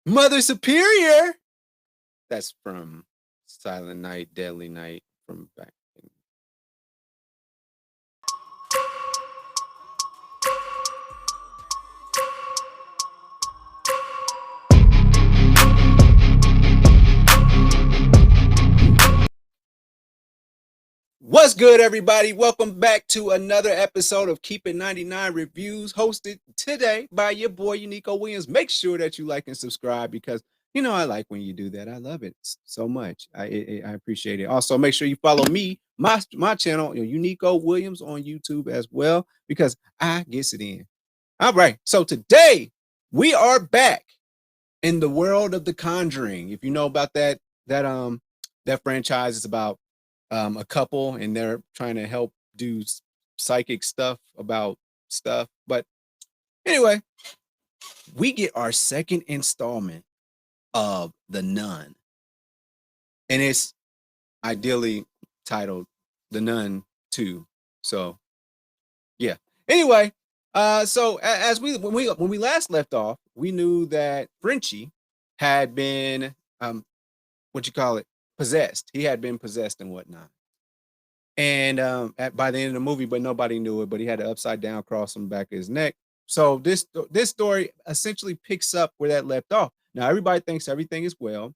Mother Superior. That's from Silent Night, Deadly Night from back. What's good, everybody? Welcome back to another episode of Keep It 99 Reviews, hosted today by your boy Uniqo Williams. Make sure that you like and subscribe because I like when you do that. I love it so much. I appreciate it. Also, make sure you follow me, my channel, Uniqo Williams on YouTube as well, because I gets it in. All right. So today we are back in the world of The Conjuring. If you know about that franchise, it's about a couple and they're trying to help do psychic stuff about stuff. But anyway, we get our second installment of The Nun, and it's ideally titled The Nun 2. So yeah. Anyway, so as when we last left off, we knew that Frenchie had been what you call it, possessed. He had been possessed and whatnot. And by the end of the movie, but nobody knew it. But he had an upside down cross on the back of his neck. So this story essentially picks up where that left off. Now everybody thinks everything is well.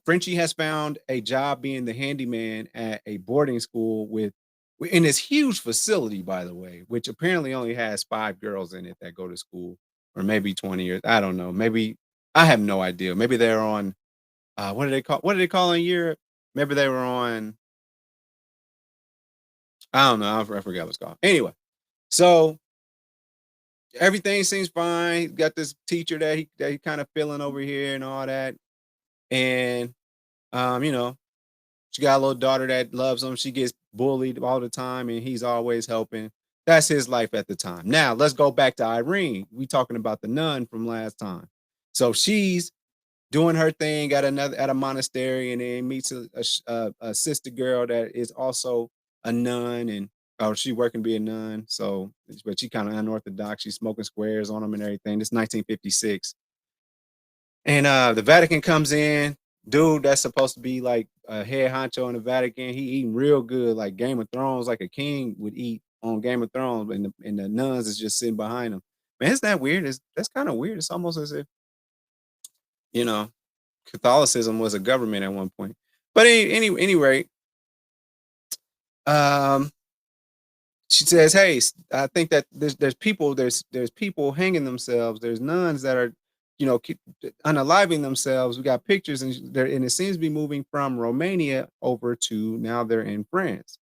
Frenchie has found a job being the handyman at a boarding school in this huge facility, by the way, which apparently only has 5 girls in it that go to school, or maybe 20, or I don't know. Maybe I have no idea. Maybe they're on what do they call in Europe? Maybe they were on, I don't know. I forgot what's called. Anyway, so everything seems fine. He's got this teacher that he kind of feeling over here and all that. And um, you know, she got a little daughter that loves him. She gets bullied all the time, and he's always helping. That's his life at the time. Now let's go back to Irene. We talking about the nun from last time. So she's doing her thing at a monastery, and then meets a sister girl that is also a nun, and she working to be a nun. So, but she kind of unorthodox. She's smoking squares on them and everything. This 1956, and the Vatican comes in. Dude, that's supposed to be like a head honcho in the Vatican. He eating real good, like Game of Thrones, like a king would eat on Game of Thrones, and the nuns is just sitting behind him. Man, is that weird? That's kind of weird. It's almost as if you know Catholicism was a government at one point. But anyway, um, she says, "Hey, I think that there's people hanging themselves. There's nuns that are, keep unaliving themselves. We got pictures, and it seems to be moving from Romania over to now they're in France.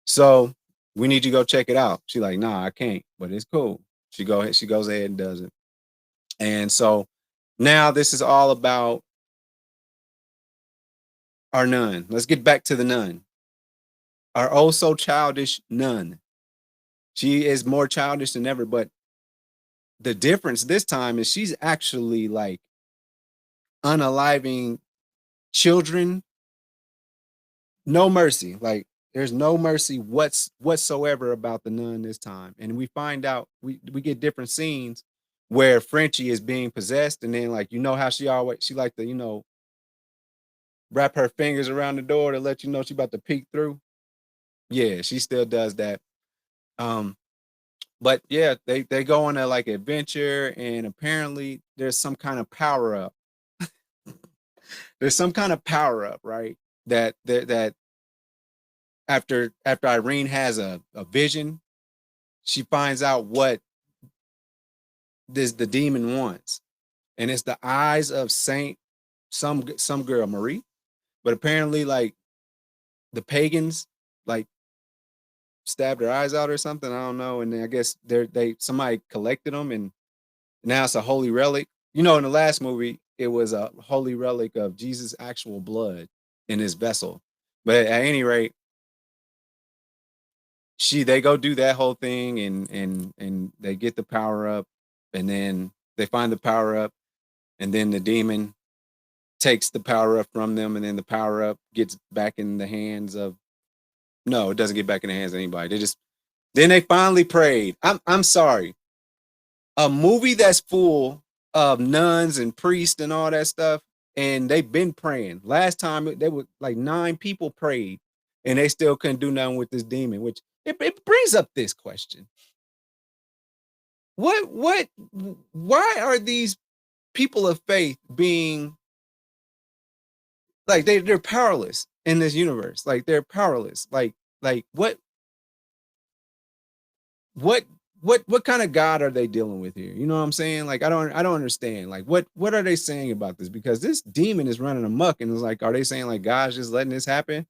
So we need you to go check it out." She's like, "Nah, I can't, but it's cool." She goes ahead and does it. And so now this is all about our nun. Let's get back to the nun. Our oh so childish nun. She is more childish than ever, but the difference this time is she's actually like unaliving children. No mercy. Like there's no mercy whatsoever about the nun this time. And we find out we get different scenes where Frenchie is being possessed, and then like how she like to, wrap her fingers around the door to let you know she about to peek through. Yeah, she still does that. Um, but yeah, they go on a like adventure, and apparently there's some kind of power up. There's some kind of power up, right? That after Irene has a vision, she finds out what the demon wants, and it's the eyes of Saint some girl Marie. But apparently, like the pagans, like stabbed her eyes out or something. I don't know. And then I guess they somebody collected them, and now it's a holy relic. In the last movie, it was a holy relic of Jesus' actual blood in his vessel. But at any rate, they go do that whole thing, and they get the power up, and then they find the power up, and then the demon takes the power up from them, and then the power up gets back in the hands of, no, it doesn't get back in the hands of anybody. Then they finally prayed. I'm sorry. A movie that's full nuns and priests and all that stuff, and they've been praying. Last time they were like 9 people prayed, and they still couldn't do nothing with this demon. Which it brings up this question: what why are these people of faith being like they're powerless in this universe? Like they're powerless. Like what what kind of God are they dealing with here? You know what I'm saying? Like I don't understand. Like what are they saying about this? Because this demon is running amok, and it's like, are they saying like God's just letting this happen?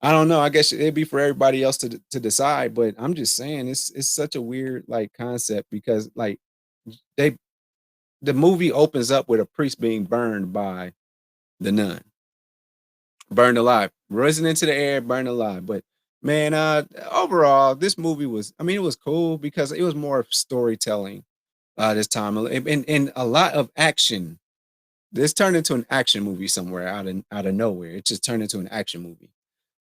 I don't know. I guess it'd be for everybody else to decide, but I'm just saying it's such a weird like concept because like they the movie opens up with a priest being burned by the nun, burned alive, risen into the air, burned alive. But man, overall, this movie was, I mean, it was cool because it was more of storytelling this time, and a lot of action. This turned into an action movie somewhere out of nowhere. It just turned into an action movie,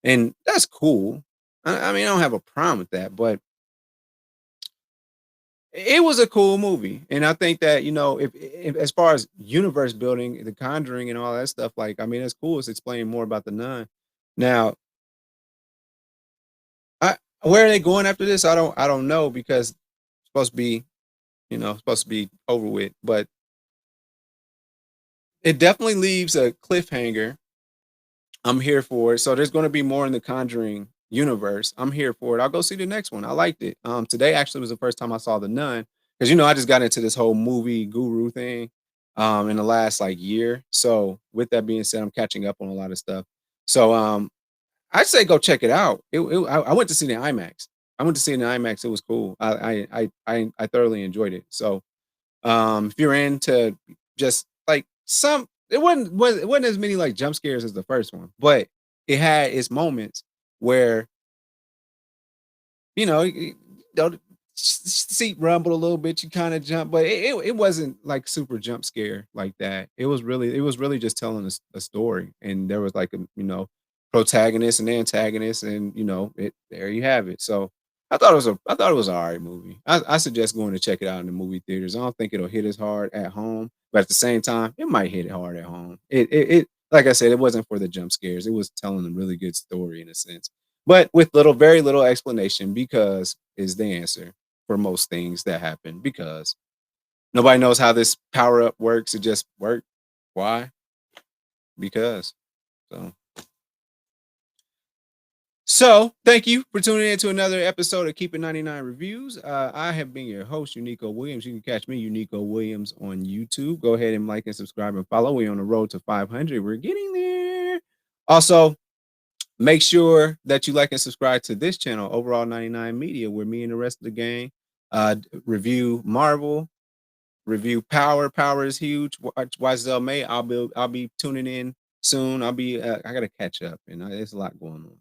and that's cool. I mean, I don't have a problem with that, but it was a cool movie, and I think that if as far as universe building, The Conjuring, and all that stuff, like I mean, it's cool. It's explaining more about the nun. Now, I where are they going after this? I don't know because it's supposed to be supposed to be over with, but it definitely leaves a cliffhanger. I'm here for it. So there's going to be more in the Conjuring universe. I'm here for it. I'll go see the next one. I liked it. Today actually was the first time I saw the Nun because I just got into this whole movie guru thing in the last like year. So with that being said, I'm catching up on a lot of stuff. So I'd say go check it out. I went to see the IMAX. I went to see it in IMAX. It was cool. I thoroughly enjoyed it. So if you're into just like it wasn't as many like jump scares as the first one, but it had its moments where you know, the seat rumbled a little bit, you kinda jump, but it wasn't like super jump scare like that. It was really just telling a story, and there was like protagonist and antagonist, and it there you have it. So I thought it was an alright movie. I suggest going to check it out in the movie theaters. I don't think it'll hit as hard at home, but at the same time, it might hit it hard at home. It like I said, it wasn't for the jump scares. It was telling a really good story in a sense, but with very little explanation because is the answer for most things that happen because nobody knows how this power up works. It just worked. Why? Because. So thank you for tuning in to another episode of Keep It 99 Reviews. I have been your host, Uniqo Williams. You can catch me, Uniqo Williams, on YouTube. Go ahead and like and subscribe and follow. We're on the road to 500. We're getting there. Also, make sure that you like and subscribe to this channel, Overall 99 Media, where me and the rest of the gang review Marvel, review Power. Power is huge. Watch Zell May. I'll be tuning in soon. I gotta catch up, and there's a lot going on.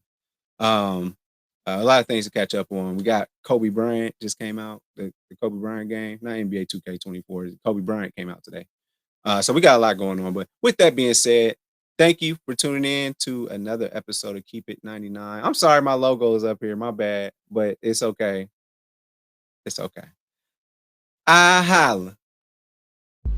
A lot of things to catch up on. We got Kobe Bryant just came out, the Kobe Bryant game, not NBA 2K24. Kobe Bryant came out today. So we got a lot going on. But with that being said, thank you for tuning in to another episode of Keep It 99. I'm sorry my logo is up here, my bad, but it's okay. It's okay. I holla.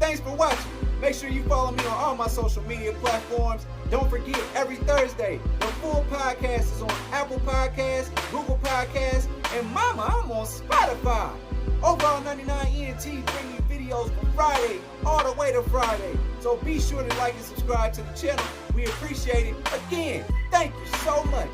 Thanks for watching. Make sure you follow me on all my social media platforms. Don't forget, every Thursday, the full podcast is on Apple Podcasts, Google Podcasts, and mama, I'm on Spotify. Overall 99 ENT bring you videos from Friday all the way to Friday. So be sure to like and subscribe to the channel. We appreciate it. Again, thank you so much.